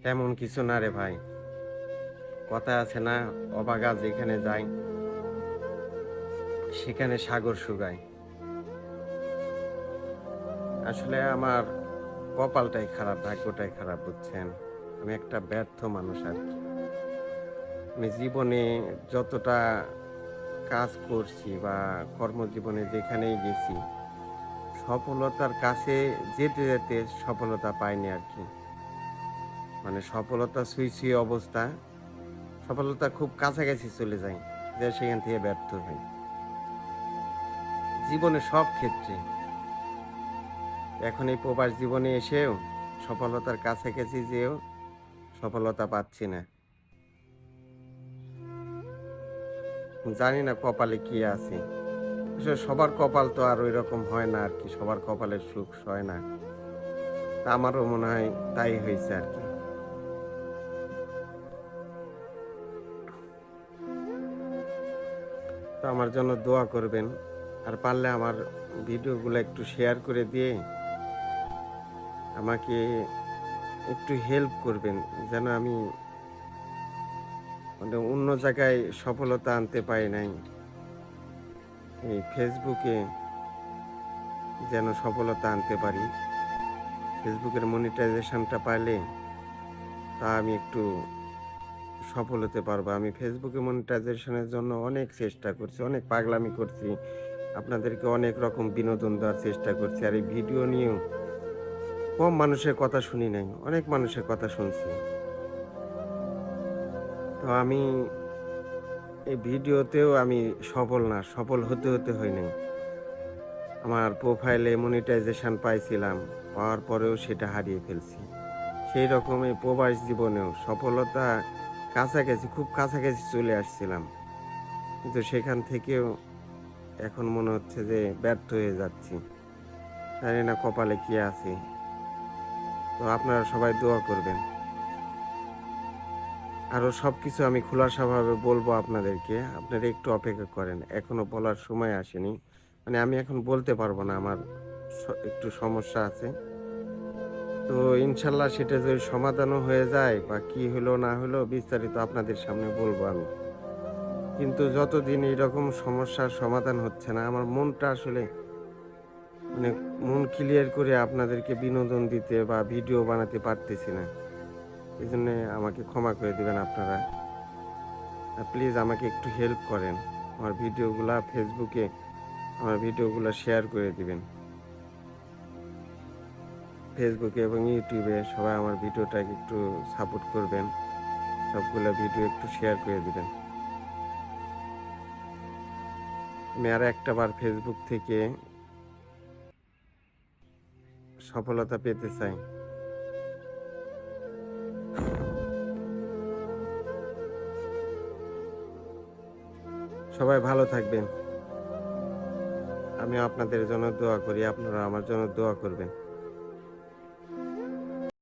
তেমন কিছু না রে ভাই। কথা আছে না, অবাগা যেখানে যায় সেখানে সাগর শুকায়। আসলে আমার কপালটাই খারাপ, ভাগ্যটাই খারাপ, বুঝছেন? আমি একটা ব্যর্থ মানুষ আর কি। আমি জীবনে যতটা কাজ করছি বা কর্মজীবনে যেখানেই গেছি, সফলতার কাছে যেতে যেতে সফলতা পাইনি আর কি। মানে সফলতা ছুঁই ছুঁই অবস্থা, সফলতা খুব কাছাকাছি চলে যায়, যে সেখান থেকে ব্যর্থ হই। জীবনে সব ক্ষেত্রে। এখন এই প্রবাস জীবনে এসেও সফলতার কাছাকাছি যেয়েও সফলতা পাচ্ছি না। জানি না কপালে কি আছে। আসলে সবার কপাল তো আর ঐরকম হয় না আরকি। সবার কপালে সুখ সয় না। তা আমারও মনে হয় তাই হইছে আরকি। তো আমার জন্য দোয়া করবেন। আর পারলে আমার ভিডিওগুলো একটু শেয়ার করে দিয়ে আমাকে একটু হেল্প করবেন। যেন আমি মানে অন্য জায়গায় সফলতা আনতে পারি নাই। এই ফেসবুকে যেন সফলতা আনতে পারি। ফেসবুকের মনিটাইজেশনটা পাইলে তা আমি একটু সফল হতে পারবো। আমি ফেসবুকে মনিটাইজেশনের জন্য অনেক চেষ্টা করছি, অনেক পাগলামি করছি। আপনাদেরকে অনেক রকম বিনোদন দেওয়ার চেষ্টা করছি। আর এই ভিডিও নিয়েও কম মানুষের কথা শুনি নাই। অনেক মানুষের কথা শুনছি। তো আমি এই ভিডিওতেও আমি সফল না, সফল হতে, হতে হয় নাই। আমার প্রোফাইলে মনিটাইজেশন পাইছিলাম। পাওয়ার পরেও সেটা হারিয়ে ফেলছি। সেই রকম এই প্রবাস জীবনেও সফলতা কাছাকাছি, খুব কাছাকাছি চলে আসছিলাম। কিন্তু সেখান থেকেও এখন মনে হচ্ছে যে ব্যর্থ হয়ে যাচ্ছি। জানি না কপালে কি আছে। তো আপনারা সবাই দোয়া করবেন। আরো সবকিছু আমি খোলাসাভাবে বলবো আপনাদেরকে। আপনারা একটু অপেক্ষা করেন। এখনো বলার সময় আসেনি। মানে আমি এখন বলতে পারবো না। আমার একটু সমস্যা আছে। তো ইনশাআল্লাহ সেটা যদি সমাধানও হয়ে যায় বা কি হলো না হলো বিস্তারিত আপনাদের সামনে বলবো আমি। কিন্তু যতদিন এইরকম সমস্যার সমাধান হচ্ছে না, আমার মনটা আসলে মানে মন ক্লিয়ার করে আপনাদেরকে বিনোদন দিতে বা ভিডিও বানাতে পারতেছি না। এজন্যে আমাকে ক্ষমা করে দিবেন আপনারা। প্লিজ আমাকে একটু হেল্প করেন। আমার ভিডিওগুলা ফেসবুকে আমার ভিডিওগুলা শেয়ার করে দিবেন। ফেসবুকে এবং ইউটিউবে সবাই আমার ভিডিওটাকে একটু সাপোর্ট করবেন। সবগুলা ভিডিও একটু শেয়ার করে দিবেন। আমি আর একটাবার ফেসবুক থেকে সফলতা পেতে চাই। সবাই ভালো থাকবেন। আমিও আপনাদের জন্য দোয়া করি। আপনারা আমার জন্য দোয়া করবেন।